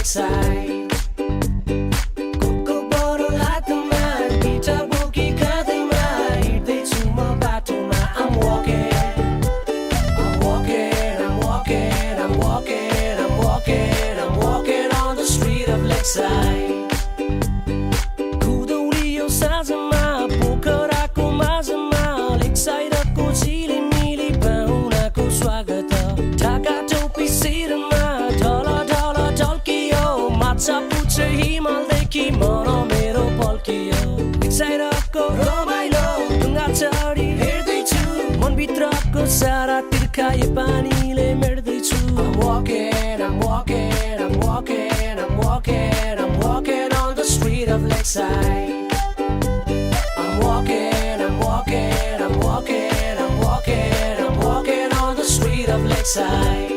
Lakeside. Coco bottle at the man, Peter Bookie Kadima, they to my battle. I'm walking, I'm walking, I'm walking, I'm walking, I'm walking, I'm walking on the street of Lakeside. Kudorio Sazama, Pokarako Mazama, Lakeside ako chili mili paunako swagata. Takatopi Sidama, Tola Tola Tolkio, Matsapuche Himaldeki, Mono Mero Polkio. Lakeside ako Romailo, Tungatari, Herdeichu, Monbitrako Sara Tirkaye Panile Merdeichu. I'm walking, I'm walking, I'm walking, I'm walking, I'm walking on the street of Lakeside. I'm walking, I'm walking, I'm walking, I'm walking, I'm walking on the street of Lakeside.